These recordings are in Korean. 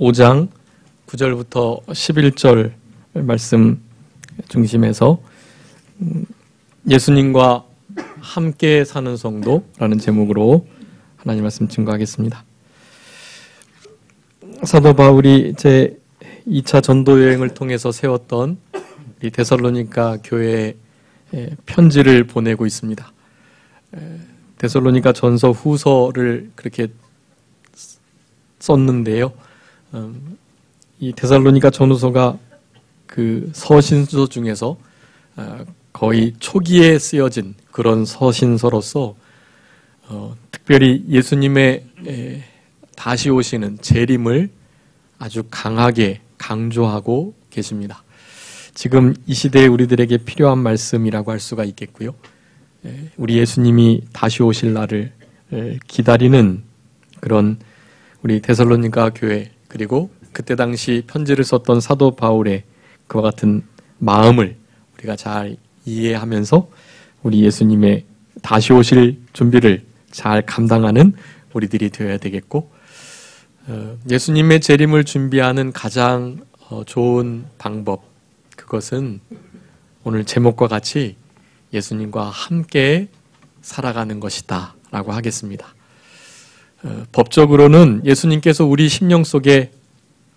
5장 9절부터 11절 말씀 중심에서 예수님과 함께 사는 성도라는 제목으로 하나님 말씀 증거하겠습니다. 사도 바울이 제 2차 전도 여행을 통해서 세웠던 이 데살로니가 교회에 편지를 보내고 있습니다. 데살로니가 전서 후서를 그렇게 썼는데요. 이 데살로니가 전후서가 그 서신서 중에서 거의 초기에 쓰여진 그런 서신서로서 특별히 예수님의 다시 오시는 재림을 아주 강하게 강조하고 계십니다. 지금 이 시대에 우리들에게 필요한 말씀이라고 할 수가 있겠고요. 우리 예수님이 다시 오실 날을 기다리는 그런 우리 데살로니가 교회, 그리고 그때 당시 편지를 썼던 사도 바울의 그와 같은 마음을 우리가 잘 이해하면서 우리 예수님의 다시 오실 준비를 잘 감당하는 우리들이 되어야 되겠고, 예수님의 재림을 준비하는 가장 좋은 방법, 그것은 오늘 제목과 같이 예수님과 함께 살아가는 것이다 라고 하겠습니다. 법적으로는 예수님께서 우리 심령 속에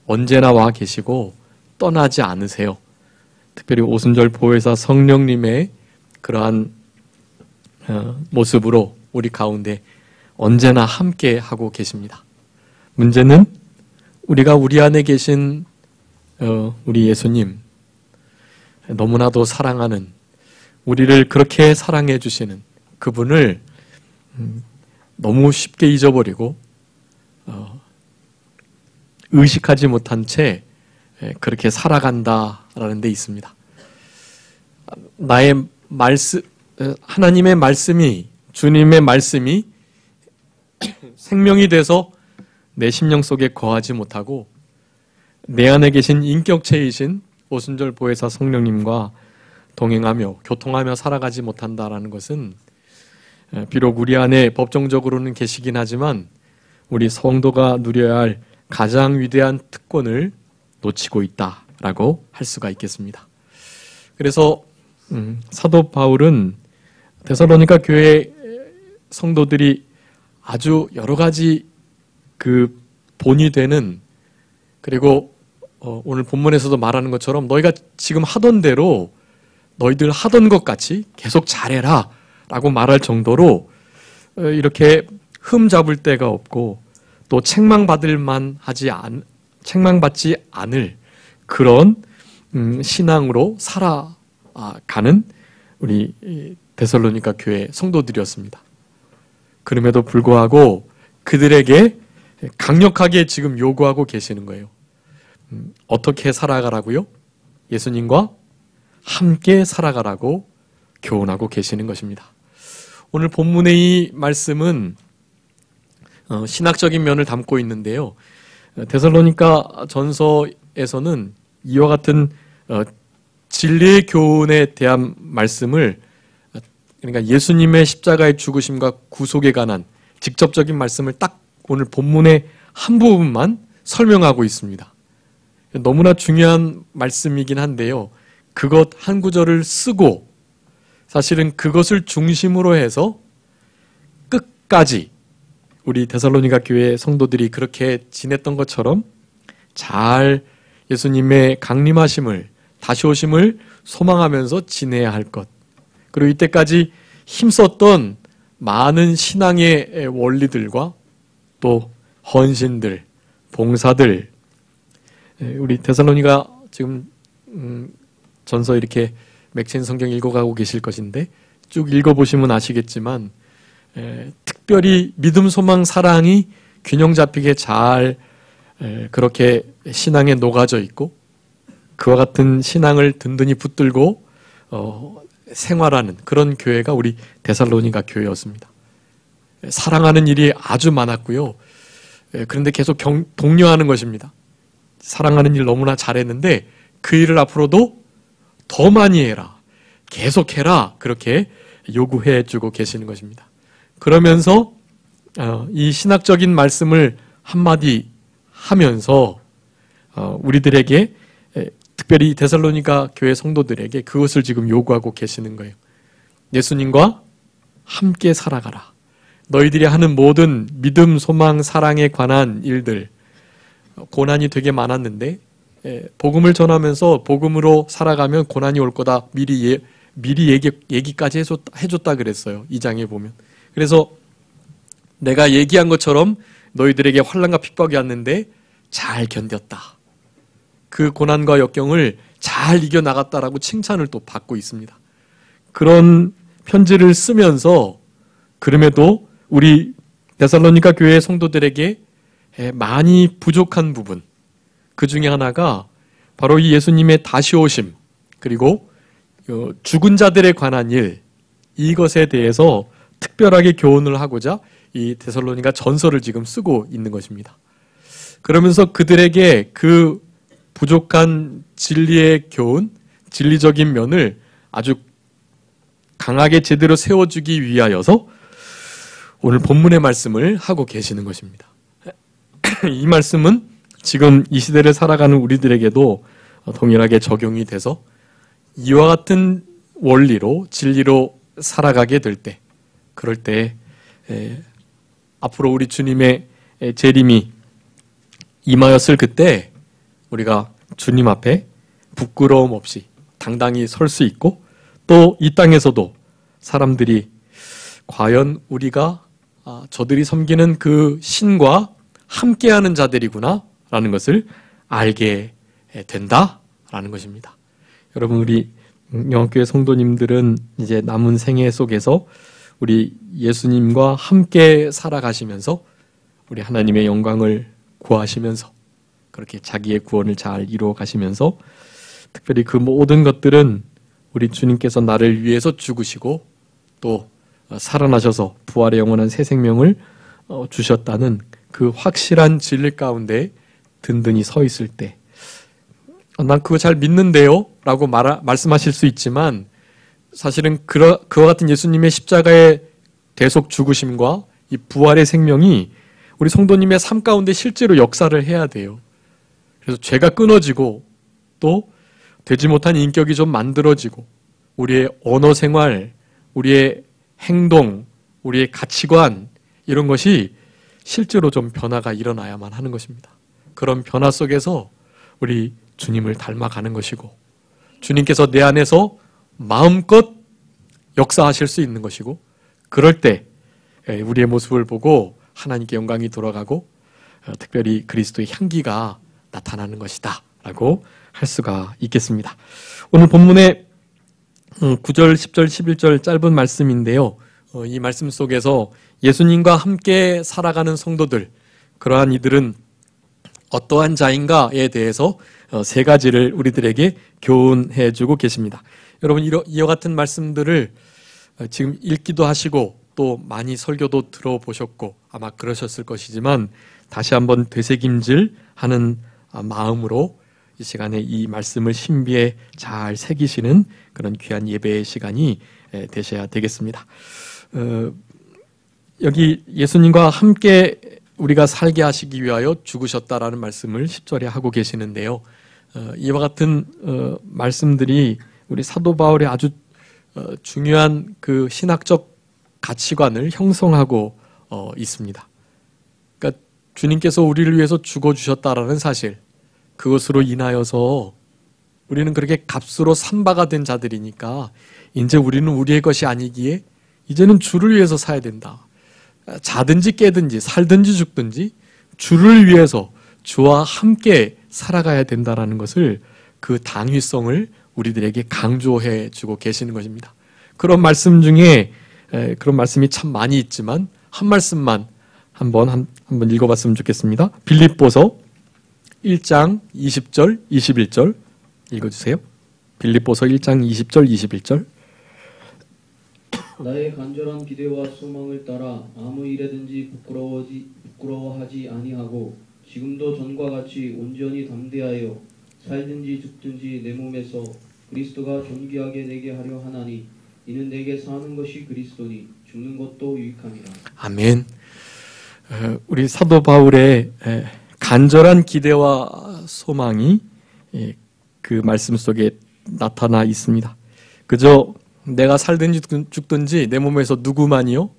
언제나 와 계시고 떠나지 않으세요. 특별히 오순절 보혜사 성령님의 그러한 모습으로 우리 가운데 언제나 함께 하고 계십니다. 문제는 우리가 우리 안에 계신 우리 예수님, 너무나도 사랑하는, 우리를 그렇게 사랑해 주시는 그분을 너무 쉽게 잊어버리고 의식하지 못한 채 그렇게 살아간다라는 데 있습니다. 나의 말씀, 하나님의 말씀이, 주님의 말씀이 생명이 돼서 내 심령 속에 거하지 못하고 내 안에 계신 인격체이신 오순절 보혜사 성령님과 동행하며 교통하며 살아가지 못한다라는 것은 비록 우리 안에 법정적으로는 계시긴 하지만 우리 성도가 누려야 할 가장 위대한 특권을 놓치고 있다라고 할 수가 있겠습니다. 그래서 사도 바울은 데살로니가 교회 성도들이 아주 여러 가지 그 본이 되는, 그리고 오늘 본문에서도 말하는 것처럼 너희가 지금 하던 대로 너희들 하던 것 같이 계속 잘해라 라고 말할 정도로 이렇게 흠 잡을 데가 없고 또 책망받지 않을 그런 신앙으로 살아가는 우리 데살로니가 교회 성도들이었습니다. 그럼에도 불구하고 그들에게 강력하게 지금 요구하고 계시는 거예요. 어떻게 살아가라고요? 예수님과 함께 살아가라고 교훈하고 계시는 것입니다. 오늘 본문의 이 말씀은 신학적인 면을 담고 있는데요. 데살로니가 전서에서는 이와 같은 진리의 교훈에 대한 말씀을, 그러니까 예수님의 십자가의 죽으심과 구속에 관한 직접적인 말씀을 딱 오늘 본문의 한 부분만 설명하고 있습니다. 너무나 중요한 말씀이긴 한데요. 그것 한 구절을 쓰고 사실은 그것을 중심으로 해서 끝까지 우리 데살로니가 교회 성도들이 그렇게 지냈던 것처럼 잘 예수님의 강림하심을, 다시 오심을 소망하면서 지내야 할 것, 그리고 이때까지 힘썼던 많은 신앙의 원리들과 또 헌신들, 봉사들, 우리 데살로니가 지금 전서 이렇게 맥체인 성경 읽어가고 계실 것인데 쭉 읽어보시면 아시겠지만 특별히 믿음, 소망, 사랑이 균형 잡히게 잘 그렇게 신앙에 녹아져 있고 그와 같은 신앙을 든든히 붙들고 생활하는 그런 교회가 우리 데살로니가 교회였습니다. 사랑하는 일이 아주 많았고요. 그런데 계속 독려하는 것입니다. 사랑하는 일 너무나 잘했는데 그 일을 앞으로도 더 많이 해라, 계속해라, 그렇게 요구해 주고 계시는 것입니다. 그러면서 이 신학적인 말씀을 한마디 하면서 우리들에게 특별히 데살로니가 교회 성도들에게 그것을 지금 요구하고 계시는 거예요. 예수님과 함께 살아가라. 너희들이 하는 모든 믿음, 소망, 사랑에 관한 일들, 고난이 되게 많았는데 복음을 전하면서 복음으로 살아가면 고난이 올 거다. 미리 얘기까지 해줬다 그랬어요. 2장에 보면. 그래서 내가 얘기한 것처럼 너희들에게 환난과 핍박이 왔는데 잘 견뎠다. 그 고난과 역경을 잘 이겨나갔다라고 칭찬을 또 받고 있습니다. 그런 편지를 쓰면서 그럼에도 우리 데살로니가 교회 성도들에게 많이 부족한 부분, 그 중에 하나가 바로 이 예수님의 다시 오심, 그리고 죽은 자들에 관한 일, 이것에 대해서 특별하게 교훈을 하고자 이 데살로니가 전서를 지금 쓰고 있는 것입니다. 그러면서 그들에게 그 부족한 진리의 교훈, 진리적인 면을 아주 강하게 제대로 세워주기 위하여서 오늘 본문의 말씀을 하고 계시는 것입니다. 이 말씀은 지금 이 시대를 살아가는 우리들에게도 동일하게 적용이 돼서 이와 같은 원리로 진리로 살아가게 될 때, 그럴 때 앞으로 우리 주님의 재림이 임하였을 그때 우리가 주님 앞에 부끄러움 없이 당당히 설 수 있고, 또 이 땅에서도 사람들이 과연 우리가 저들이 섬기는 그 신과 함께하는 자들이구나 라는 것을 알게 된다라는 것입니다. 여러분, 우리 영업교회 성도님들은 이제 남은 생애 속에서 우리 예수님과 함께 살아가시면서 우리 하나님의 영광을 구하시면서 그렇게 자기의 구원을 잘 이루어 가시면서 특별히 그 모든 것들은 우리 주님께서 나를 위해서 죽으시고 또 살아나셔서 부활의 영원한 새 생명을 주셨다는 그 확실한 진리 가운데 든든히 서 있을 때, 난 그거 잘 믿는데요 라고 말씀하실 수 있지만, 사실은 그와 같은 예수님의 십자가의 대속 죽으심과 이 부활의 생명이 우리 성도님의 삶 가운데 실제로 역사를 해야 돼요. 그래서 죄가 끊어지고 또 되지 못한 인격이 좀 만들어지고 우리의 언어 생활, 우리의 행동, 우리의 가치관, 이런 것이 실제로 좀 변화가 일어나야만 하는 것입니다. 그런 변화 속에서 우리 주님을 닮아가는 것이고, 주님께서 내 안에서 마음껏 역사하실 수 있는 것이고, 그럴 때 우리의 모습을 보고 하나님께 영광이 돌아가고 특별히 그리스도의 향기가 나타나는 것이다 라고 할 수가 있겠습니다. 오늘 본문의 9절, 10절, 11절 짧은 말씀인데요. 이 말씀 속에서 예수님과 함께 살아가는 성도들, 그러한 이들은 어떠한 자인가에 대해서 세 가지를 우리들에게 교훈해 주고 계십니다. 여러분, 이와 같은 말씀들을 지금 읽기도 하시고 또 많이 설교도 들어보셨고 아마 그러셨을 것이지만, 다시 한번 되새김질 하는 마음으로 이 시간에 이 말씀을 신비에 잘 새기시는 그런 귀한 예배의 시간이 되셔야 되겠습니다. 여기 예수님과 함께 우리가 살게 하시기 위하여 죽으셨다라는 말씀을 10절에 하고 계시는데요. 이와 같은 말씀들이 우리 사도 바울의 아주 중요한 그 신학적 가치관을 형성하고 있습니다. 그러니까 주님께서 우리를 위해서 죽어주셨다라는 사실, 그것으로 인하여서 우리는 그렇게 값으로 산바가 된 자들이니까 이제 우리는 우리의 것이 아니기에 이제는 주를 위해서 사야 된다. 자든지 깨든지 살든지 죽든지 주를 위해서 주와 함께 살아가야 된다라는 것을, 그 당위성을 우리들에게 강조해 주고 계시는 것입니다. 그런 말씀 중에 그런 말씀이 참 많이 있지만 한 말씀만 한번 읽어봤으면 좋겠습니다. 빌립보서 1장 20절 21절 읽어주세요. 빌립보서 1장 20절 21절. 나의 간절한 기대와 소망을 따라 아무 일에든지 부끄러워하지 아니하고 지금도 전과 같이 온전히 담대하여 살든지 죽든지 내 몸에서 그리스도가 존귀하게 되게 하려 하나니 이는 내게 사는 것이 그리스도니 죽는 것도 유익함이라. 아멘. 우리 사도 바울의 간절한 기대와 소망이 그 말씀 속에 나타나 있습니다. 그저 내가 살든지 죽든지 내 몸에서 누구만이요?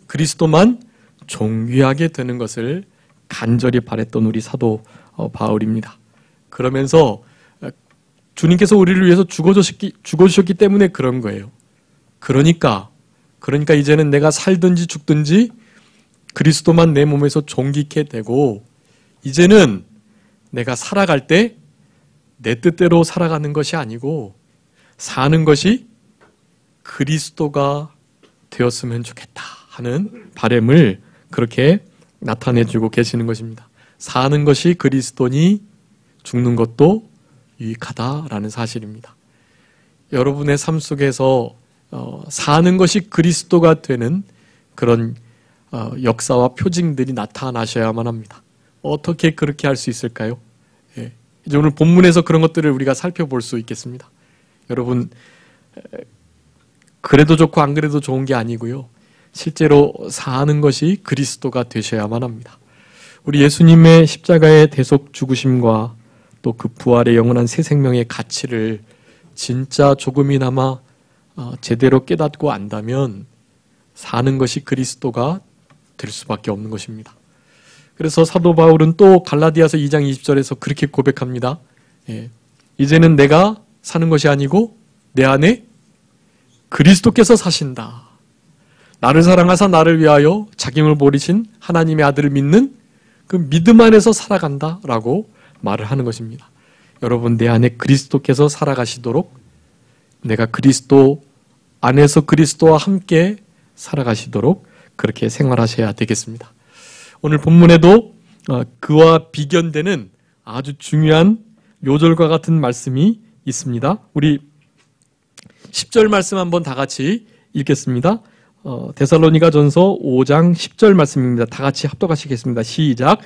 그리스도만 존귀하게 되는 것을 간절히 바랬던 우리 사도 바울입니다. 그러면서 주님께서 우리를 위해서 죽어주셨기 때문에 그런 거예요. 그러니까 이제는 내가 살든지 죽든지 그리스도만 내 몸에서 존귀케 되고, 이제는 내가 살아갈 때 내 뜻대로 살아가는 것이 아니고 사는 것이 그리스도가 되었으면 좋겠다 하는 바람을 그렇게 나타내주고 계시는 것입니다. 사는 것이 그리스도니 죽는 것도 유익하다라는 사실입니다. 여러분의 삶 속에서 사는 것이 그리스도가 되는 그런 역사와 표징들이 나타나셔야만 합니다. 어떻게 그렇게 할 수 있을까요? 이제 오늘 본문에서 그런 것들을 우리가 살펴볼 수 있겠습니다. 여러분, 그래도 좋고 안 그래도 좋은 게 아니고요. 실제로 사는 것이 그리스도가 되셔야만 합니다. 우리 예수님의 십자가의 대속 죽으심과 또 그 부활의 영원한 새 생명의 가치를 진짜 조금이나마 제대로 깨닫고 안다면 사는 것이 그리스도가 될 수밖에 없는 것입니다. 그래서 사도 바울은 또 갈라디아서 2장 20절에서 그렇게 고백합니다. 이제는 내가 사는 것이 아니고 내 안에 그리스도께서 사신다. 나를 사랑하사 나를 위하여 자기 힘을 버리신 하나님의 아들을 믿는 그 믿음 안에서 살아간다 라고 말을 하는 것입니다. 여러분, 내 안에 그리스도께서 살아가시도록 내가 그리스도 안에서 그리스도와 함께 살아가시도록 그렇게 생활하셔야 되겠습니다. 오늘 본문에도 그와 비견되는 아주 중요한 요절과 같은 말씀이 있습니다. 우리 10절 말씀 한번 다 같이 읽겠습니다. 데살로니가 전서 5장 10절 말씀입니다. 다 같이 합독하시겠습니다. 시작.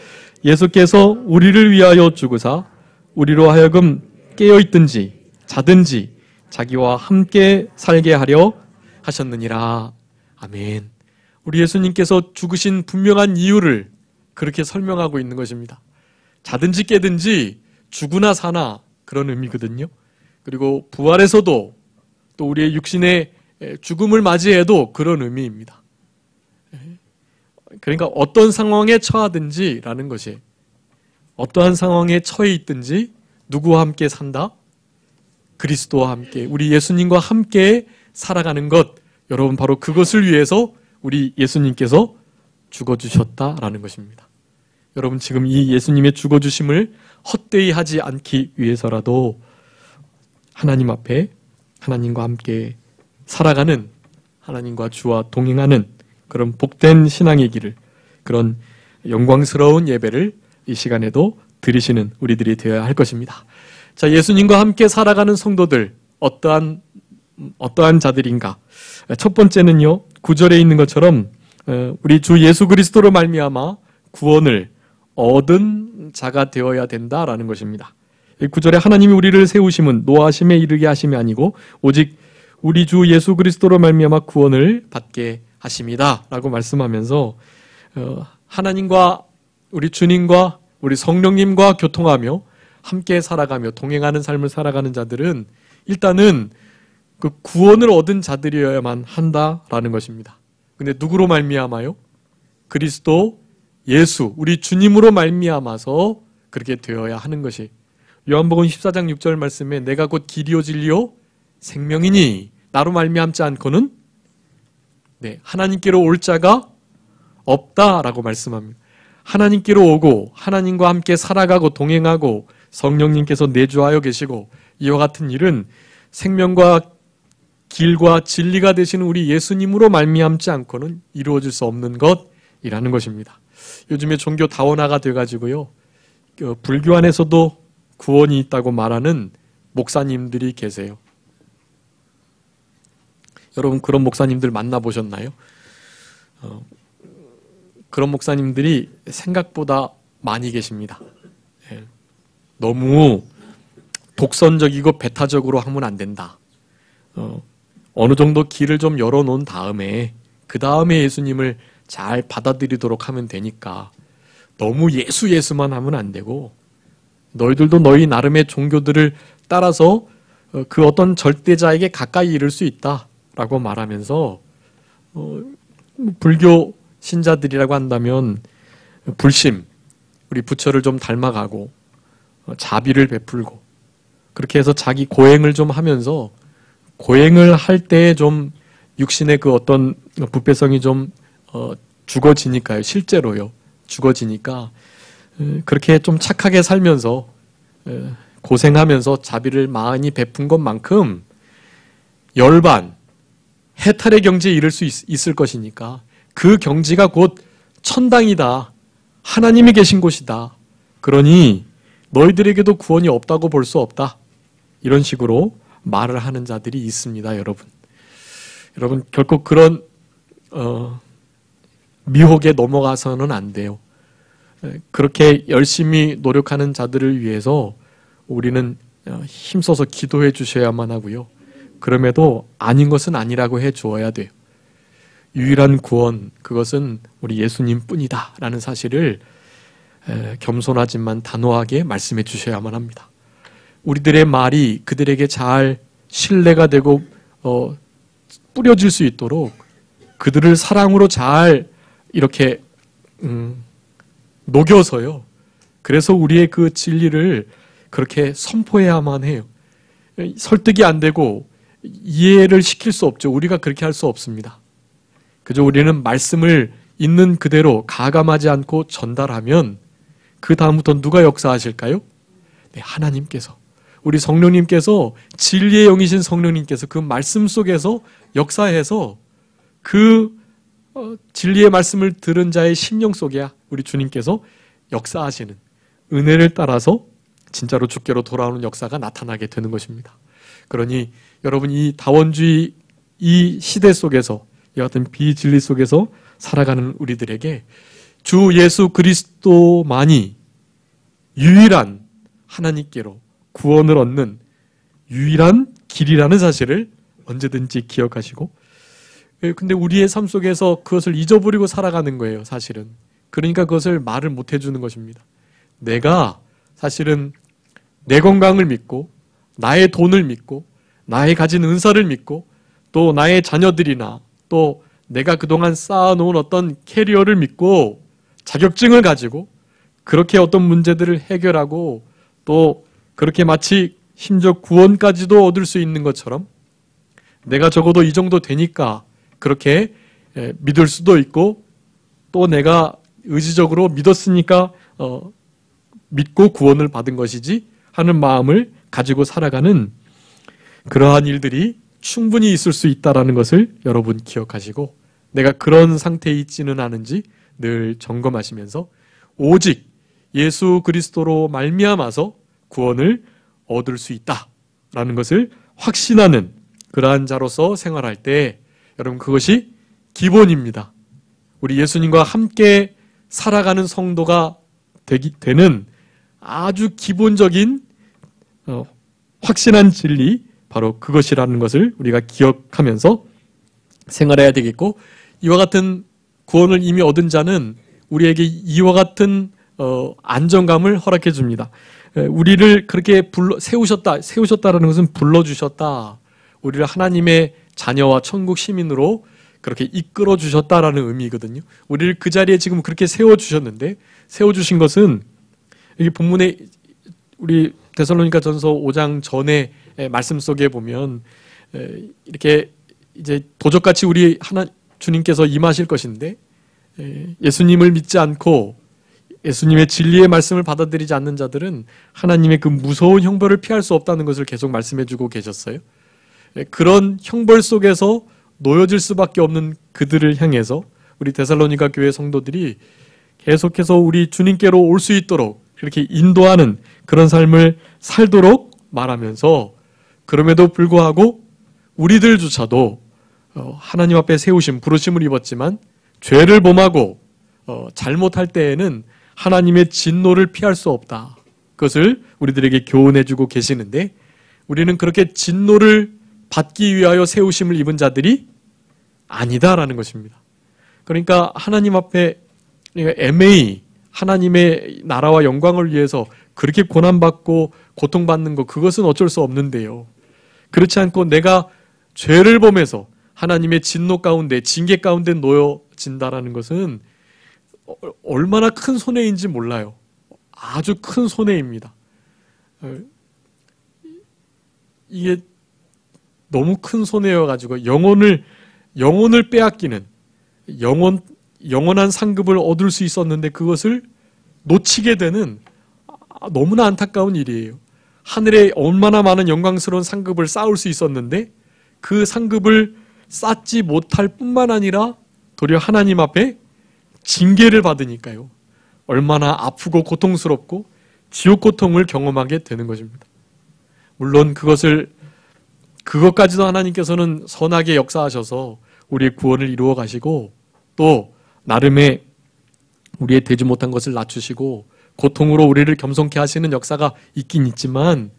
예수께서 우리를 위하여 죽으사 우리로 하여금 깨어있든지 자든지 자기와 함께 살게 하려 하셨느니라. 아멘. 우리 예수님께서 죽으신 분명한 이유를 그렇게 설명하고 있는 것입니다. 자든지 깨든지 죽으나 사나 그런 의미거든요. 그리고 부활에서도 또 우리의 육신의 죽음을 맞이해도 그런 의미입니다. 그러니까 어떤 상황에 처하든지라는 것이, 어떠한 상황에 처해 있든지 누구와 함께 산다? 그리스도와 함께, 우리 예수님과 함께 살아가는 것, 여러분 바로 그것을 위해서 우리 예수님께서 죽어주셨다라는 것입니다. 여러분 지금 이 예수님의 죽어주심을 헛되이 하지 않기 위해서라도 하나님 앞에 하나님과 함께 살아가는, 하나님과 주와 동행하는 그런 복된 신앙의 길을, 그런 영광스러운 예배를 이 시간에도 드리시는 우리들이 되어야 할 것입니다. 자, 예수님과 함께 살아가는 성도들, 어떠한 자들인가? 첫 번째는요, 9절에 있는 것처럼 우리 주 예수 그리스도로 말미암아 구원을 얻은 자가 되어야 된다라는 것입니다. 9절에 하나님이 우리를 세우심은 노하심에 이르게 하심이 아니고 오직 우리 주 예수 그리스도로 말미암아 구원을 받게 하심이다 라고 말씀하면서 하나님과 우리 주님과 우리 성령님과 교통하며 함께 살아가며 동행하는 삶을 살아가는 자들은 일단은 그 구원을 얻은 자들이어야만 한다라는 것입니다. 근데 누구로 말미암아요? 그리스도 예수, 우리 주님으로 말미암아서 그렇게 되어야 하는 것이, 요한복음 14장 6절 말씀에 내가 곧 길이요 진리요 생명이니 나로 말미암지 않고는 하나님께로 올 자가 없다라고 말씀합니다. 하나님께로 오고 하나님과 함께 살아가고 동행하고 성령님께서 내주하여 계시고 이와 같은 일은 생명과 길과 진리가 되시는 우리 예수님으로 말미암지 않고는 이루어질 수 없는 것이라는 것입니다. 요즘에 종교 다원화가 돼가지고요, 불교 안에서도 구원이 있다고 말하는 목사님들이 계세요. 여러분 그런 목사님들 만나보셨나요? 그런 목사님들이 생각보다 많이 계십니다. 너무 독선적이고 배타적으로 하면 안 된다. 어느 정도 길을 좀 열어놓은 다음에 그 다음에 예수님을 잘 받아들이도록 하면 되니까 너무 예수만 하면 안 되고 너희들도 너희 나름의 종교들을 따라서 그 어떤 절대자에게 가까이 이를 수 있다라고 말하면서 불교 신자들이라고 한다면 불심, 우리 부처를 좀 닮아가고 자비를 베풀고 그렇게 해서 자기 고행을 좀 하면서 고행을 할 때에 좀 육신의 그 어떤 부패성이 좀 죽어지니까요. 실제로요. 죽어지니까 그렇게 좀 착하게 살면서 고생하면서 자비를 많이 베푼 것만큼 열반, 해탈의 경지에 이를 수 있을 것이니까 그 경지가 곧 천당이다. 하나님이 계신 곳이다. 그러니 너희들에게도 구원이 없다고 볼 수 없다. 이런 식으로 말을 하는 자들이 있습니다. 여러분 결코 그런 미혹에 넘어가서는 안 돼요. 그렇게 열심히 노력하는 자들을 위해서 우리는 힘써서 기도해 주셔야만 하고요. 그럼에도 아닌 것은 아니라고 해 주어야 돼요. 유일한 구원, 그것은 우리 예수님 뿐이다 라는 사실을 겸손하지만 단호하게 말씀해 주셔야만 합니다. 우리들의 말이 그들에게 잘 신뢰가 되고 뿌려질 수 있도록 그들을 사랑으로 잘 이렇게 녹여서요. 그래서 우리의 그 진리를 그렇게 선포해야만 해요. 설득이 안 되고 이해를 시킬 수 없죠. 우리가 그렇게 할 수 없습니다. 그저 우리는 말씀을 있는 그대로 가감하지 않고 전달하면 그 다음부터 누가 역사하실까요? 네, 하나님께서. 우리 성령님께서 진리의 영이신 성령님께서 그 말씀 속에서 역사해서 그 진리의 말씀을 들은 자의 심령 속에 우리 주님께서 역사하시는 은혜를 따라서 진짜로 주께로 돌아오는 역사가 나타나게 되는 것입니다. 그러니 여러분 이 다원주의 이 시대 속에서 이 같은 비진리 속에서 살아가는 우리들에게 주 예수 그리스도만이 유일한 하나님께로 구원을 얻는 유일한 길이라는 사실을 언제든지 기억하시고, 근데 우리의 삶 속에서 그것을 잊어버리고 살아가는 거예요, 사실은. 그러니까 그것을 말을 못 해주는 것입니다. 내가 사실은 내 건강을 믿고 나의 돈을 믿고 나의 가진 은사를 믿고 또 나의 자녀들이나 또 내가 그동안 쌓아놓은 어떤 캐리어를 믿고 자격증을 가지고 그렇게 어떤 문제들을 해결하고 또 그렇게 마치 심지어 구원까지도 얻을 수 있는 것처럼 내가 적어도 이 정도 되니까 그렇게 믿을 수도 있고 또 내가 의지적으로 믿었으니까 믿고 구원을 받은 것이지 하는 마음을 가지고 살아가는 그러한 일들이 충분히 있을 수 있다는 것을 여러분 기억하시고 내가 그런 상태에 있지는 않은지 늘 점검하시면서 오직 예수 그리스도로 말미암아서 구원을 얻을 수 있다라는 것을 확신하는 그러한 자로서 생활할 때 여러분 그것이 기본입니다. 우리 예수님과 함께 살아가는 성도가 되는 아주 기본적인 확신한 진리 바로 그것이라는 것을 우리가 기억하면서 생활해야 되겠고 이와 같은 구원을 이미 얻은 자는 우리에게 이와 같은 안정감을 허락해 줍니다. 우리를 그렇게 세우셨다라는 것은 불러주셨다. 우리를 하나님의 자녀와 천국 시민으로 그렇게 이끌어 주셨다라는 의미거든요. 우리를 그 자리에 지금 그렇게 세워주셨는데 세워주신 것은 여기 본문에 우리 데살로니가 전서 5장 전에 말씀 속에 보면 이렇게 이제 도적같이 우리 주님께서 임하실 것인데 예수님을 믿지 않고 예수님의 진리의 말씀을 받아들이지 않는 자들은 하나님의 그 무서운 형벌을 피할 수 없다는 것을 계속 말씀해 주고 계셨어요. 그런 형벌 속에서 놓여질 수밖에 없는 그들을 향해서 우리 데살로니가 교회 성도들이 계속해서 우리 주님께로 올 수 있도록 그렇게 인도하는 그런 삶을 살도록 말하면서 그럼에도 불구하고 우리들조차도 하나님 앞에 세우심, 부르심을 입었지만 죄를 범하고 잘못할 때에는 하나님의 진노를 피할 수 없다. 그것을 우리들에게 교훈해주고 계시는데 우리는 그렇게 진노를 받기 위하여 세우심을 입은 자들이 아니다라는 것입니다. 그러니까 하나님 앞에 애매히 하나님의 나라와 영광을 위해서 그렇게 고난받고 고통받는 거 그것은 어쩔 수 없는데요. 그렇지 않고 내가 죄를 범해서 하나님의 진노 가운데 징계 가운데 놓여진다라는 것은 얼마나 큰 손해인지 몰라요. 아주 큰 손해입니다. 이게 너무 큰 손해여가지고 영혼을 빼앗기는 영원한 상급을 얻을 수 있었는데 그것을 놓치게 되는 너무나 안타까운 일이에요. 하늘에 얼마나 많은 영광스러운 상급을 쌓을 수 있었는데 그 상급을 쌓지 못할 뿐만 아니라 도리어 하나님 앞에 징계를 받으니까요. 얼마나 아프고 고통스럽고 지옥 고통을 경험하게 되는 것입니다. 물론 그것까지도 하나님께서는 선하게 역사하셔서 우리의 구원을 이루어 가시고 또 나름의 우리의 되지 못한 것을 낮추시고 고통으로 우리를 겸손케 하시는 역사가 있긴 있지만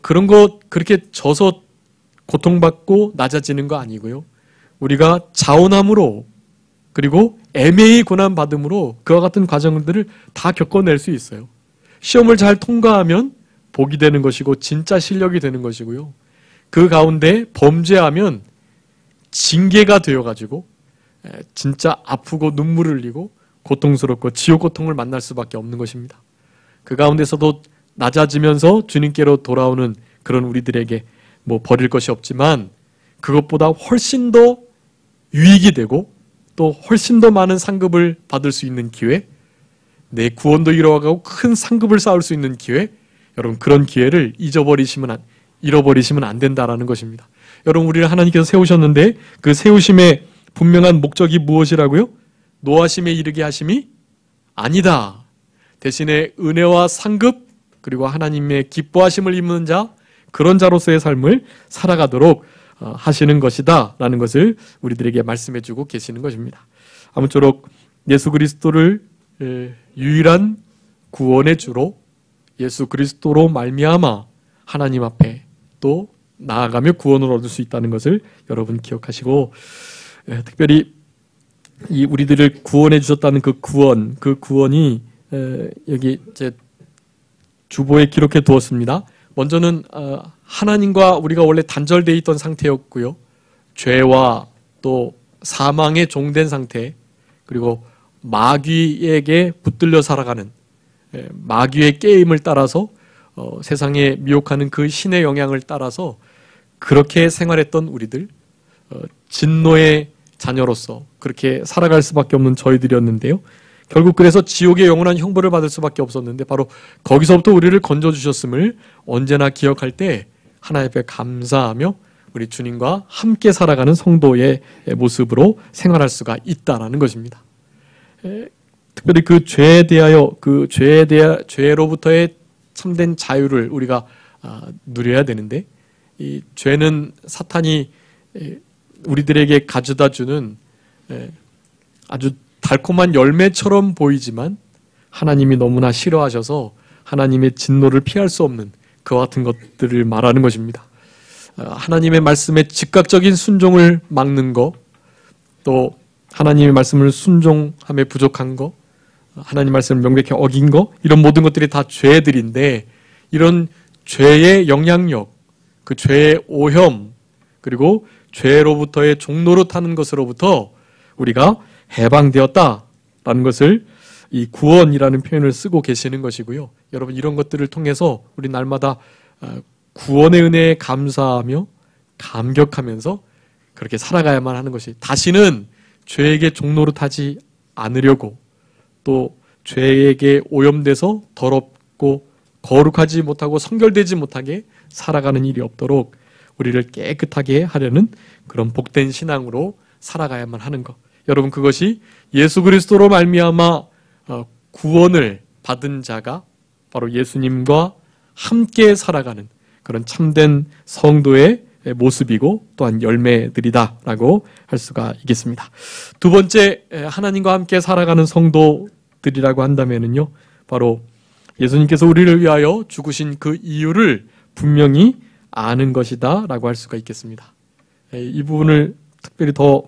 그런 것 그렇게 져서 고통받고 낮아지는 거 아니고요. 우리가 자원함으로 그리고 애매히 고난받음으로 그와 같은 과정들을 다 겪어낼 수 있어요. 시험을 잘 통과하면 복이 되는 것이고 진짜 실력이 되는 것이고요. 그 가운데 범죄하면 징계가 되어가지고 진짜 아프고 눈물을 흘리고 고통스럽고 지옥 고통을 만날 수밖에 없는 것입니다. 그 가운데서도 낮아지면서 주님께로 돌아오는 그런 우리들에게 버릴 것이 없지만 그것보다 훨씬 더 유익이 되고 또 훨씬 더 많은 상급을 받을 수 있는 기회, 내 구원도 이루어가고 큰 상급을 쌓을 수 있는 기회, 여러분 그런 기회를 잃어버리시면 안 된다라는 것입니다. 여러분 우리를 하나님께서 세우셨는데 그 세우심의 분명한 목적이 무엇이라고요? 노하심에 이르게 하심이 아니다. 대신에 은혜와 상급 그리고 하나님의 기뻐하심을 입는 자 그런 자로서의 삶을 살아가도록 하시는 것이다 라는 것을 우리들에게 말씀해 주고 계시는 것입니다. 아무쪼록 예수 그리스도를 유일한 구원의 주로 예수 그리스도로 말미암아 하나님 앞에 또 나아가며 구원을 얻을 수 있다는 것을 여러분 기억하시고 특별히 이 우리들을 구원해 주셨다는 그 구원이 여기 제 주보에 기록해 두었습니다. 먼저는 하나님과 우리가 원래 단절되어 있던 상태였고요. 죄와 또 사망에 종된 상태 그리고 마귀에게 붙들려 살아가는 마귀의 게임을 따라서 세상에 미혹하는 그 신의 영향을 따라서 그렇게 생활했던 우리들 진노의 자녀로서 그렇게 살아갈 수밖에 없는 저희들이었는데요. 결국 그래서 지옥의 영원한 형벌을 받을 수밖에 없었는데 바로 거기서부터 우리를 건져주셨음을 언제나 기억할 때 하나님 앞에 감사하며 우리 주님과 함께 살아가는 성도의 모습으로 생활할 수가 있다라는 것입니다. 특별히 그 죄로부터의 참된 자유를 우리가 누려야 되는데 이 죄는 사탄이 우리들에게 가져다 주는 아주 달콤한 열매처럼 보이지만 하나님이 너무나 싫어하셔서 하나님의 진노를 피할 수 없는 그와 같은 것들을 말하는 것입니다. 하나님의 말씀에 즉각적인 순종을 막는 것, 또 하나님의 말씀을 순종함에 부족한 것, 하나님 말씀을 명백히 어긴 것, 이런 모든 것들이 다 죄들인데 이런 죄의 영향력, 그 죄의 오염, 그리고 죄로부터의 종로로 타는 것으로부터 우리가 해방되었다라는 것을 이 구원이라는 표현을 쓰고 계시는 것이고요. 여러분 이런 것들을 통해서 우리 날마다 구원의 은혜에 감사하며 감격하면서 그렇게 살아가야만 하는 것이 다시는 죄에게 종로로 타지 않으려고 또 죄에게 오염돼서 더럽고 거룩하지 못하고 성결되지 못하게 살아가는 일이 없도록 우리를 깨끗하게 하려는 그런 복된 신앙으로 살아가야만 하는 것. 여러분 그것이 예수 그리스도로 말미암아 구원을 받은 자가 바로 예수님과 함께 살아가는 그런 참된 성도의 모습이고 또한 열매들이다라고 할 수가 있겠습니다. 두 번째 하나님과 함께 살아가는 성도들이라고 한다면은요, 바로 예수님께서 우리를 위하여 죽으신 그 이유를 분명히 아는 것이다라고 할 수가 있겠습니다. 이 부분을 특별히 더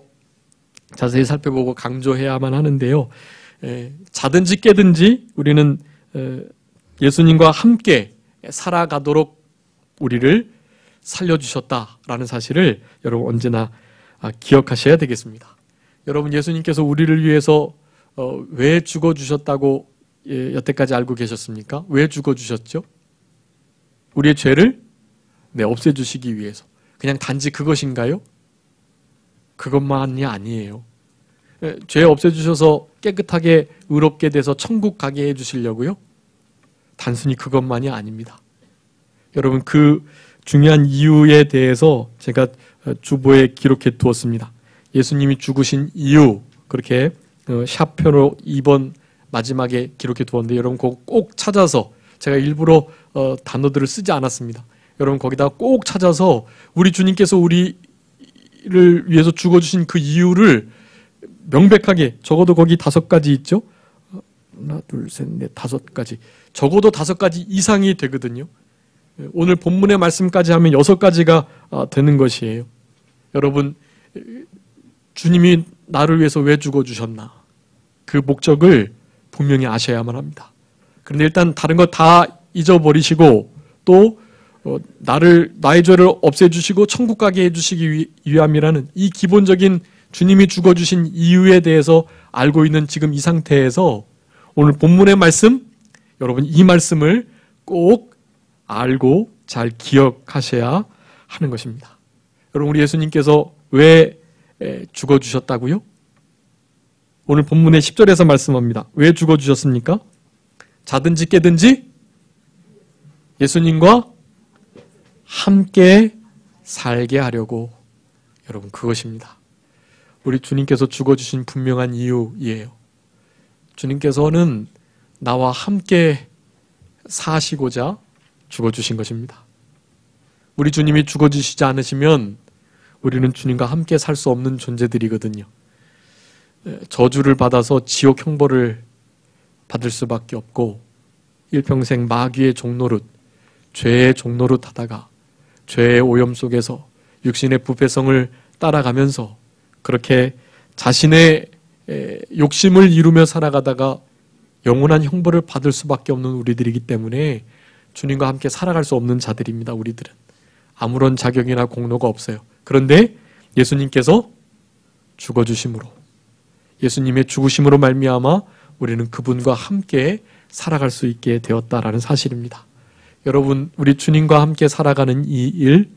자세히 살펴보고 강조해야만 하는데요. 자든지 깨든지 우리는 예수님과 함께 살아가도록 우리를 살려주셨다라는 사실을 여러분 언제나 기억하셔야 되겠습니다. 여러분, 예수님께서 우리를 위해서 왜 죽어주셨다고 여태까지 알고 계셨습니까? 왜 죽어주셨죠? 우리의 죄를 없애주시기 위해서. 그냥 단지 그것인가요? 그것만이 아니에요. 죄 없애주셔서 깨끗하게 의롭게 돼서 천국 가게 해주시려고요? 단순히 그것만이 아닙니다. 여러분, 그 중요한 이유에 대해서 제가 주보에 기록해 두었습니다. 예수님이 죽으신 이유, 그렇게 샤표로 2번 마지막에 기록해 두었는데 여러분 그거 꼭 찾아서, 제가 일부러 단어들을 쓰지 않았습니다. 여러분 거기다 꼭 찾아서 우리 주님께서 우리를 위해서 죽어주신 그 이유를 명백하게, 적어도 거기 5가지 있죠? 하나, 둘, 셋, 넷, 5가지. 적어도 5가지 이상이 되거든요. 오늘 본문의 말씀까지 하면 6가지가 되는 것이에요. 여러분, 주님이 나를 위해서 왜 죽어주셨나? 그 목적을 분명히 아셔야만 합니다. 그런데 일단 다른 거 다 잊어버리시고 또 나의 죄를 없애주시고 천국 가게 해주시기 위함이라는 이 기본적인 주님이 죽어주신 이유에 대해서 알고 있는 지금 이 상태에서 오늘 본문의 말씀, 여러분 이 말씀을 꼭 알고 잘 기억하셔야 하는 것입니다. 여러분, 우리 예수님께서 왜 죽어주셨다고요? 오늘 본문의 10절에서 말씀합니다. 왜 죽어주셨습니까? 자든지 깨든지 예수님과 함께 살게 하려고. 여러분, 그것입니다. 우리 주님께서 죽어주신 분명한 이유이에요. 주님께서는 나와 함께 사시고자 죽어주신 것입니다. 우리 주님이 죽어주시지 않으시면 우리는 주님과 함께 살 수 없는 존재들이거든요. 저주를 받아서 지옥 형벌을 받을 수밖에 없고 일평생 마귀의 종노릇, 죄의 종노릇 하다가 죄의 오염 속에서 육신의 부패성을 따라가면서 그렇게 자신의 욕심을 이루며 살아가다가 영원한 형벌을 받을 수밖에 없는 우리들이기 때문에 주님과 함께 살아갈 수 없는 자들입니다. 우리들은 아무런 자격이나 공로가 없어요. 그런데 예수님께서 죽어주심으로, 예수님의 죽으심으로 말미암아 우리는 그분과 함께 살아갈 수 있게 되었다라는 사실입니다. 여러분, 우리 주님과 함께 살아가는 이 일,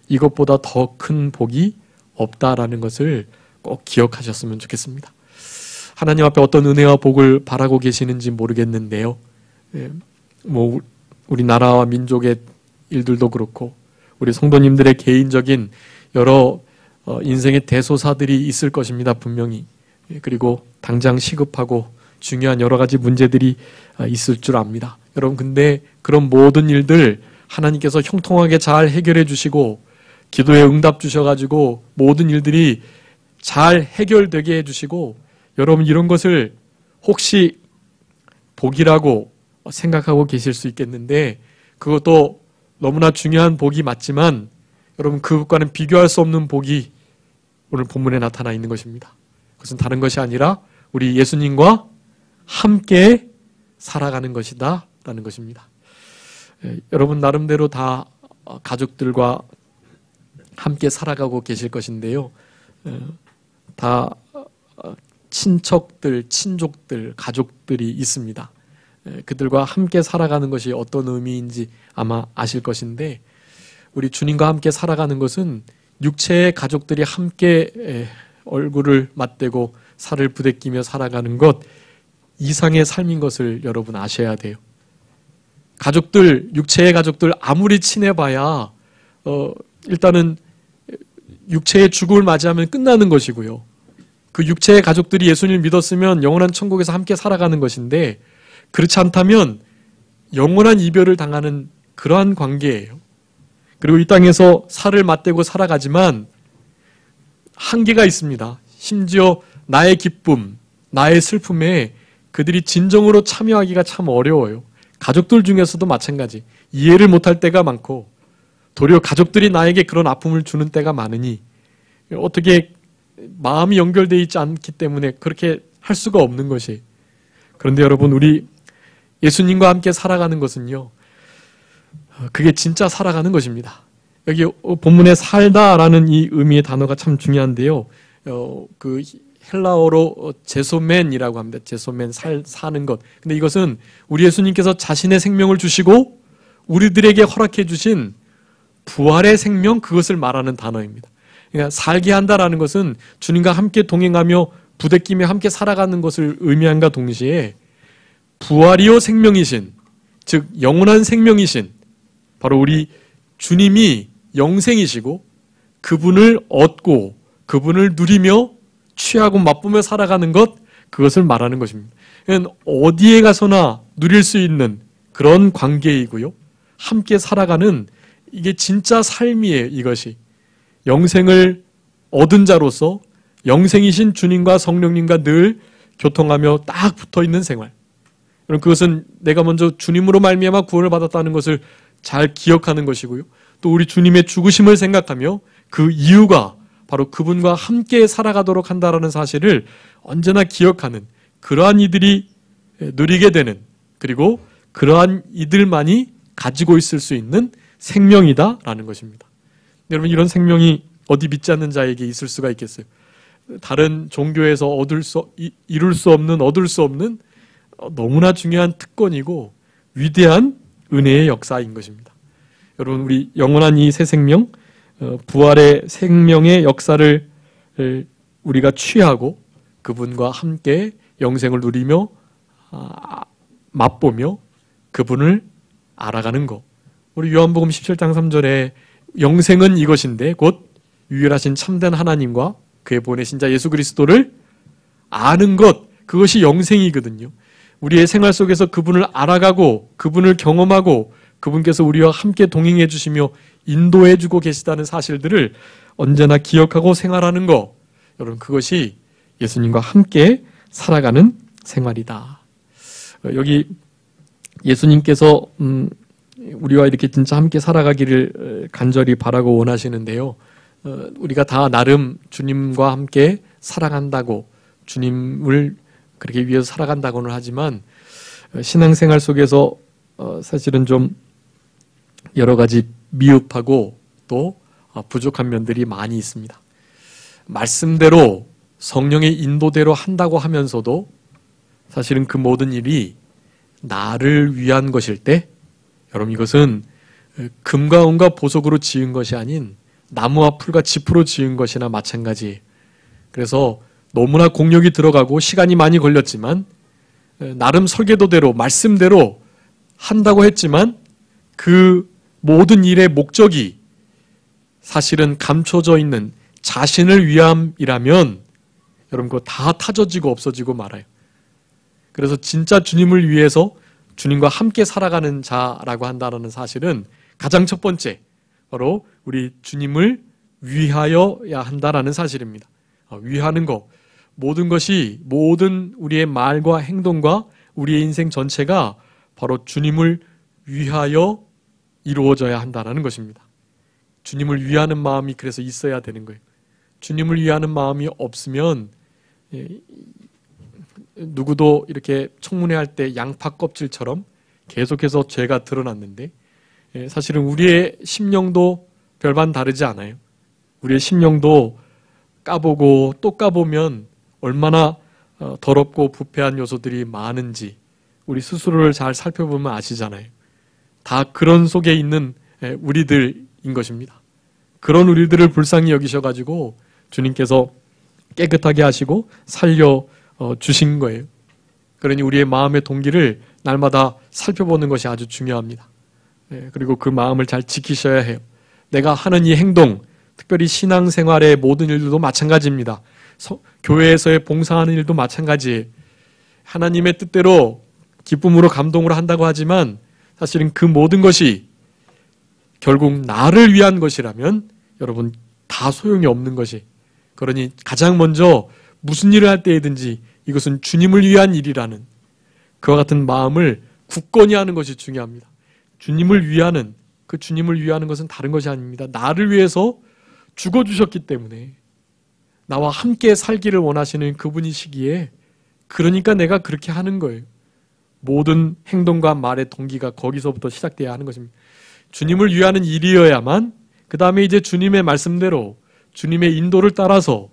이것보다 더 큰 복이 없다라는 것을 꼭 기억하셨으면 좋겠습니다. 하나님 앞에 어떤 은혜와 복을 바라고 계시는지 모르겠는데요. 우리나라와 민족의 일들도 그렇고 우리 성도님들의 개인적인 여러 인생의 대소사들이 있을 것입니다. 분명히. 그리고 당장 시급하고 중요한 여러 가지 문제들이 있을 줄 압니다. 여러분, 근데 그런 모든 일들 하나님께서 형통하게 잘 해결해 주시고 기도에 응답 주셔가지고 모든 일들이 잘 해결되게 해주시고, 여러분 이런 것을 혹시 복이라고 생각하고 계실 수 있겠는데 그것도 너무나 중요한 복이 맞지만 여러분 그것과는 비교할 수 없는 복이 오늘 본문에 나타나 있는 것입니다. 그것은 다른 것이 아니라 우리 예수님과 함께 살아가는 것이다 라는 것입니다. 여러분 나름대로 다 가족들과 함께 살아가고 계실 것인데요. 다 친척들, 친족들, 가족들이 있습니다. 그들과 함께 살아가는 것이 어떤 의미인지 아마 아실 것인데, 우리 주님과 함께 살아가는 것은 육체의 가족들이 함께 얼굴을 맞대고 살을 부대끼며 살아가는 것 이상의 삶인 것을 여러분 아셔야 돼요. 가족들, 육체의 가족들 아무리 친해봐야 일단은 육체의 죽음을 맞이하면 끝나는 것이고요. 그 육체의 가족들이 예수님을 믿었으면 영원한 천국에서 함께 살아가는 것인데, 그렇지 않다면 영원한 이별을 당하는 그러한 관계예요. 그리고 이 땅에서 살을 맞대고 살아가지만 한계가 있습니다. 심지어 나의 기쁨, 나의 슬픔에 그들이 진정으로 참여하기가 참 어려워요. 가족들 중에서도 마찬가지. 이해를 못할 때가 많고 도리어 가족들이 나에게 그런 아픔을 주는 때가 많으니 어떻게 마음이 연결되어 있지 않기 때문에 그렇게 할 수가 없는 것이. 그런데 여러분, 우리 예수님과 함께 살아가는 것은요, 그게 진짜 살아가는 것입니다. 여기 본문에 살다라는 이 의미의 단어가 참 중요한데요. 그 헬라어로 제소맨이라고 합니다. 제소맨, 사는 것. 근데 이것은 우리 예수님께서 자신의 생명을 주시고 우리들에게 허락해 주신 부활의 생명, 그것을 말하는 단어입니다. 그러니까 살게 한다라는 것은 주님과 함께 동행하며 부대끼며 함께 살아가는 것을 의미함과 동시에 부활이요 생명이신, 즉 영원한 생명이신 바로 우리 주님이 영생이시고 그분을 얻고 그분을 누리며 취하고 맛보며 살아가는 것, 그것을 말하는 것입니다. 어디에 가서나 누릴 수 있는 그런 관계이고요. 함께 살아가는, 이게 진짜 삶이에요. 이것이 영생을 얻은 자로서 영생이신 주님과 성령님과 늘 교통하며 딱 붙어있는 생활. 여러분, 그것은 내가 먼저 주님으로 말미암아 구원을 받았다는 것을 잘 기억하는 것이고요. 또 우리 주님의 죽으심을 생각하며 그 이유가 바로 그분과 함께 살아가도록 한다는 사실을 언제나 기억하는, 그러한 이들이 누리게 되는, 그리고 그러한 이들만이 가지고 있을 수 있는 생명이다라는 것입니다. 여러분, 이런 생명이 어디 믿지 않는 자에게 있을 수가 있겠어요? 다른 종교에서 이룰 수 없는, 얻을 수 없는 너무나 중요한 특권이고 위대한 은혜의 역사인 것입니다. 여러분, 우리 영원한 이 새 생명, 부활의 생명의 역사를 우리가 취하고 그분과 함께 영생을 누리며 맛보며 그분을 알아가는 것. 우리 요한복음 17장 3절에 영생은 이것인데 곧 유일하신 참된 하나님과 그의 보내신 자 예수 그리스도를 아는 것, 그것이 영생이거든요. 우리의 생활 속에서 그분을 알아가고 그분을 경험하고 그분께서 우리와 함께 동행해 주시며 인도해 주고 계시다는 사실들을 언제나 기억하고 생활하는 것, 여러분, 그것이 예수님과 함께 살아가는 생활이다. 여기 예수님께서 우리와 이렇게 진짜 함께 살아가기를 간절히 바라고 원하시는데요. 우리가 다 나름 주님과 함께 살아간다고, 주님을 그렇게 위해서 살아간다고는 하지만 신앙생활 속에서 사실은 좀 여러 가지 미흡하고 또 부족한 면들이 많이 있습니다. 말씀대로 성령의 인도대로 한다고 하면서도 사실은 그 모든 일이 나를 위한 것일 때, 여러분, 이것은 금과 은과 보석으로 지은 것이 아닌 나무와 풀과 짚으로 지은 것이나 마찬가지. 그래서 너무나 공력이 들어가고 시간이 많이 걸렸지만 나름 설계도대로 말씀대로 한다고 했지만 그 모든 일의 목적이 사실은 감춰져 있는 자신을 위함이라면 여러분, 그거 다 타져지고 없어지고 말아요. 그래서 진짜 주님을 위해서 주님과 함께 살아가는 자라고 한다는 사실은 가장 첫 번째, 바로 우리 주님을 위하여야 한다라는 사실입니다. 위하는 것, 모든 것이, 모든 우리의 말과 행동과 우리의 인생 전체가 바로 주님을 위하여 이루어져야 한다는 것입니다. 주님을 위하는 마음이 그래서 있어야 되는 거예요. 주님을 위하는 마음이 없으면 누구도 이렇게 청문회할 때 양파 껍질처럼 계속해서 죄가 드러났는데, 사실은 우리의 심령도 별반 다르지 않아요. 우리의 심령도 까보고 또 까보면 얼마나 더럽고 부패한 요소들이 많은지 우리 스스로를 잘 살펴보면 아시잖아요. 다 그런 속에 있는 우리들인 것입니다. 그런 우리들을 불쌍히 여기셔가지고 주님께서 깨끗하게 하시고 살려 주신 거예요. 그러니 우리의 마음의 동기를 날마다 살펴보는 것이 아주 중요합니다. 그리고 그 마음을 잘 지키셔야 해요. 내가 하는 이 행동, 특별히 신앙생활의 모든 일들도 마찬가지입니다. 교회에서의 봉사하는 일도 마찬가지예요. 하나님의 뜻대로 기쁨으로 감동으로 한다고 하지만 사실은 그 모든 것이 결국 나를 위한 것이라면 여러분 다 소용이 없는 것이, 그러니 가장 먼저 무슨 일을 할 때이든지 이것은 주님을 위한 일이라는 그와 같은 마음을 굳건히 하는 것이 중요합니다. 주님을 위하는, 그 주님을 위하는 것은 다른 것이 아닙니다. 나를 위해서 죽어주셨기 때문에 나와 함께 살기를 원하시는 그분이시기에, 그러니까 내가 그렇게 하는 거예요. 모든 행동과 말의 동기가 거기서부터 시작돼야 하는 것입니다. 주님을 위하는 일이어야만 그 다음에 이제 주님의 말씀대로 주님의 인도를 따라서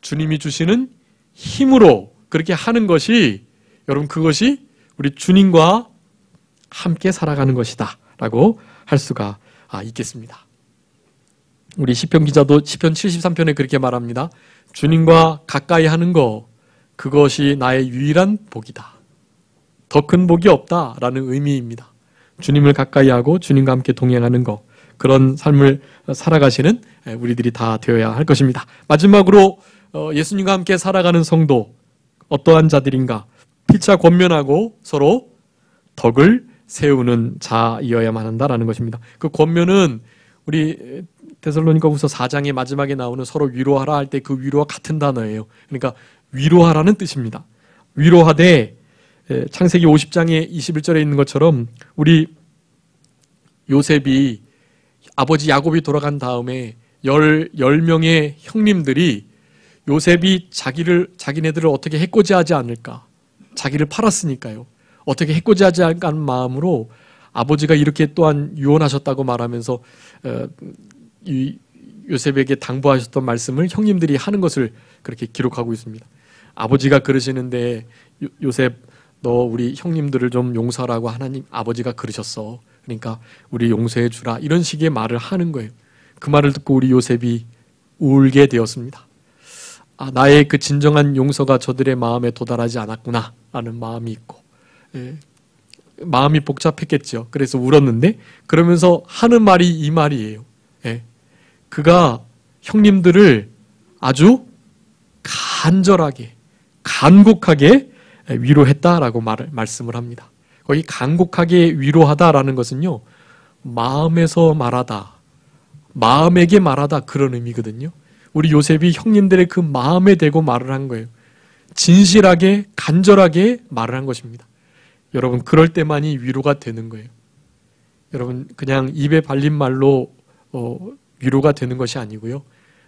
주님이 주시는 힘으로 그렇게 하는 것이 여러분 그것이 우리 주님과 함께 살아가는 것이다 라고 할 수가 있겠습니다. 우리 시편 기자도 시편 73편에 그렇게 말합니다. 주님과 가까이 하는 거 그것이 나의 유일한 복이다. 더 큰 복이 없다라는 의미입니다. 주님을 가까이 하고 주님과 함께 동행하는 것 그런 삶을 살아가시는 우리들이 다 되어야 할 것입니다. 마지막으로 예수님과 함께 살아가는 성도 어떠한 자들인가? 피차 권면하고 서로 덕을 세우는 자이어야만 한다라는 것입니다. 그 권면은 우리 데살로니가후서 4장의 마지막에 나오는 서로 위로하라 할 때 그 위로와 같은 단어예요. 그러니까 위로하라는 뜻입니다. 위로하되 창세기 50장의 21절에 있는 것처럼 우리 요셉이 아버지 야곱이 돌아간 다음에 10명의 형님들이 요셉이 자기네들을 어떻게 해코지하지 않을까, 자기를 팔았으니까요. 어떻게 해코지하지 않을까 하는 마음으로 아버지가 이렇게 또한 유언하셨다고 말하면서 요셉에게 당부하셨던 말씀을 형님들이 하는 것을 그렇게 기록하고 있습니다. 아버지가 그러시는데 요셉 너 우리 형님들을 좀 용서하라고 하나님 아버지가 그러셨어. 그러니까 우리 용서해 주라. 이런 식의 말을 하는 거예요. 그 말을 듣고 우리 요셉이 울게 되었습니다. 나의 그 진정한 용서가 저들의 마음에 도달하지 않았구나 라는 마음이 있고 마음이 복잡했겠죠. 그래서 울었는데 그러면서 하는 말이 이 말이에요. 그가 형님들을 아주 간절하게 간곡하게 위로했다라고 말씀을 합니다. 거기 간곡하게 위로하다라는 것은요. 마음에서 말하다, 마음에게 말하다 그런 의미거든요. 우리 요셉이 형님들의 그 마음에 대고 말을 한 거예요. 진실하게 간절하게 말을 한 것입니다. 여러분 그럴 때만이 위로가 되는 거예요. 여러분 그냥 입에 발린 말로 위로가 되는 것이 아니고요.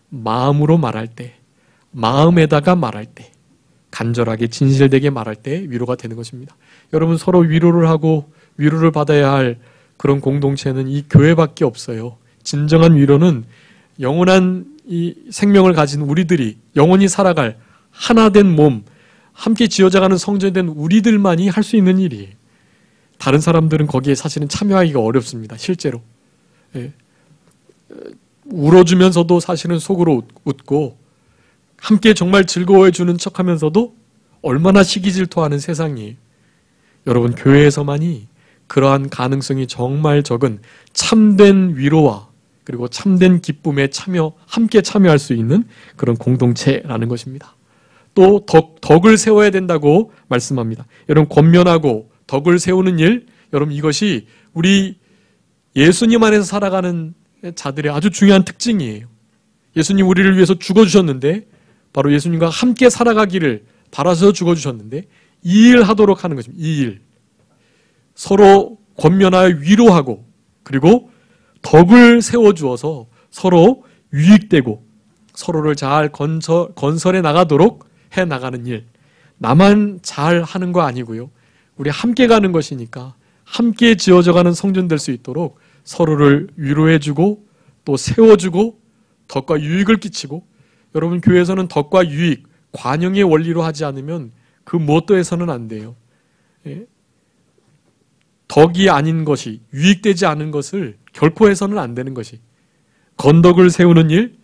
마음으로 말할 때, 마음에다가 말할 때, 간절하게 진실되게 말할 때 위로가 되는 것입니다. 여러분 서로 위로를 하고 위로를 받아야 할 그런 공동체는 이 교회밖에 없어요. 진정한 위로는 영원한 이 생명을 가진 우리들이 영원히 살아갈 하나된 몸, 함께 지어져가는 성전이 된 우리들만이 할 수 있는 일이에요. 다른 사람들은 거기에 사실은 참여하기가 어렵습니다. 실제로. 울어주면서도 사실은 속으로 웃고 함께 정말 즐거워해주는 척하면서도 얼마나 시기질투하는 세상이에요. 여러분 교회에서만이 그러한 가능성이 정말 적은 참된 위로와 그리고 참된 기쁨에 함께 참여할 수 있는 그런 공동체라는 것입니다. 또 덕을 세워야 된다고 말씀합니다. 여러분 권면하고 덕을 세우는 일, 여러분 이것이 우리 예수님 안에서 살아가는 자들의 아주 중요한 특징이에요. 예수님 우리를 위해서 죽어주셨는데 바로 예수님과 함께 살아가기를 바라서 죽어주셨는데 이 일 하도록 하는 것입니다. 이 일. 서로 권면하여 위로하고 그리고 덕을 세워주어서 서로 유익되고 서로를 잘 건설해 나가도록 해나가는 일. 나만 잘 하는 거 아니고요. 우리 함께 가는 것이니까 함께 지어져가는 성전 될 수 있도록 서로를 위로해주고 또 세워주고 덕과 유익을 끼치고 여러분 교회에서는 덕과 유익, 관용의 원리로 하지 않으면 그 무엇도 해서는 안 돼요. 덕이 아닌 것이, 유익되지 않은 것을 결코 해서는 안 되는 것이 건덕을 세우는 일,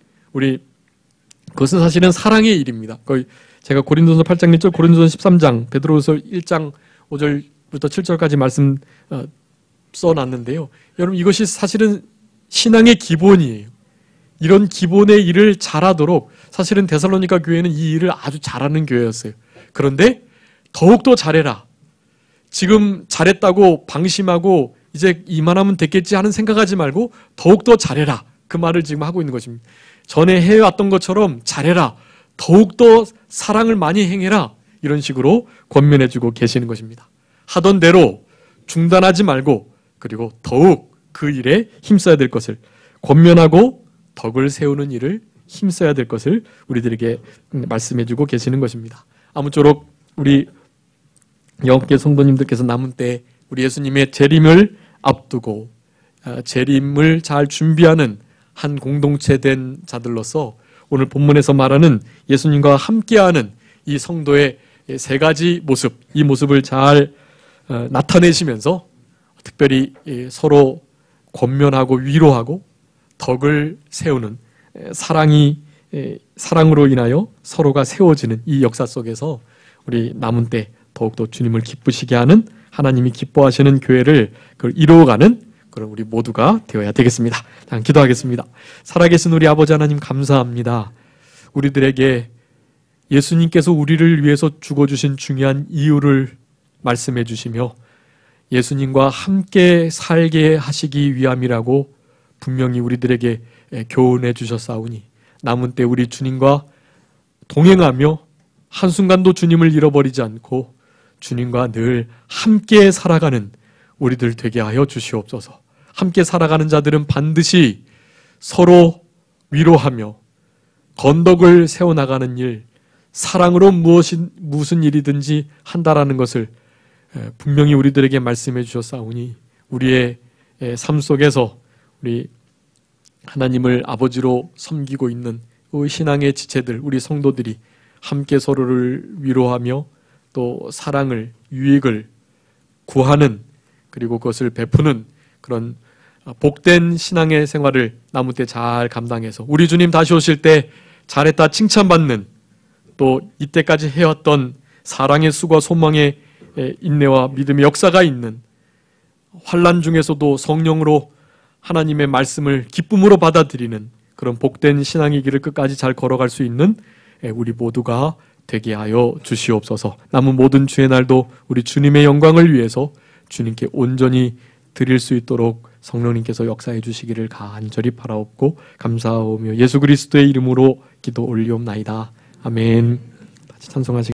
그것은 사실은 사랑의 일입니다. 거의 제가 고린도서 8장 1절, 고린도서 13장, 베드로후서 1장 5절부터 7절까지 말씀 써놨는데요. 여러분 이것이 사실은 신앙의 기본이에요. 이런 기본의 일을 잘하도록 사실은 데살로니가 교회는 이 일을 아주 잘하는 교회였어요. 그런데 더욱더 잘해라. 지금 잘했다고 방심하고 이제 이만하면 됐겠지 하는 생각하지 말고 더욱더 잘해라. 그 말을 지금 하고 있는 것입니다. 전에 해왔던 것처럼 잘해라. 더욱더 사랑을 많이 행해라. 이런 식으로 권면해주고 계시는 것입니다. 하던 대로 중단하지 말고 그리고 더욱 그 일에 힘써야 될 것을 권면하고 덕을 세우는 일을 힘써야 될 것을 우리들에게 말씀해주고 계시는 것입니다. 아무쪼록 우리 영계 성도님들께서 남은 때 우리 예수님의 재림을 앞두고 재림을 잘 준비하는 한 공동체 된 자들로서 오늘 본문에서 말하는 예수님과 함께하는 이 성도의 세 가지 모습, 이 모습을 잘 나타내시면서 특별히 서로 권면하고 위로하고 덕을 세우는 사랑으로 인하여 서로가 세워지는 이 역사 속에서 우리 남은 때 더욱더 주님을 기쁘시게 하는, 하나님이 기뻐하시는 교회를 이루어가는 그런 우리 모두가 되어야 되겠습니다. 기도하겠습니다. 살아계신 우리 아버지 하나님 감사합니다. 우리들에게 예수님께서 우리를 위해서 죽어주신 중요한 이유를 말씀해 주시며 예수님과 함께 살게 하시기 위함이라고 분명히 우리들에게 교훈해 주셨사오니 남은 때 우리 주님과 동행하며 한순간도 주님을 잃어버리지 않고 주님과 늘 함께 살아가는 우리들 되게 하여 주시옵소서. 함께 살아가는 자들은 반드시 서로 위로하며 건덕을 세워나가는 일, 사랑으로 무슨 일이든지 한다라는 것을 분명히 우리들에게 말씀해 주셨사오니 우리의 삶 속에서 우리 하나님을 아버지로 섬기고 있는 신앙의 지체들, 우리 성도들이 함께 서로를 위로하며 또 사랑을, 유익을 구하는, 그리고 그것을 베푸는 그런 복된 신앙의 생활을 남은 때 잘 감당해서 우리 주님 다시 오실 때 잘했다 칭찬받는, 또 이때까지 해왔던 사랑의 수고 소망의 인내와 믿음의 역사가 있는, 환난 중에서도 성령으로 하나님의 말씀을 기쁨으로 받아들이는 그런 복된 신앙의 길을 끝까지 잘 걸어갈 수 있는 우리 모두가 되게 하여 주시옵소서. 남은 모든 주의 날도 우리 주님의 영광을 위해서 주님께 온전히 드릴 수 있도록 성령님께서 역사해 주시기를 간절히 바라옵고 감사하오며 예수 그리스도의 이름으로 기도 올리옵나이다. 아멘. 같이 찬송하시겠습니다.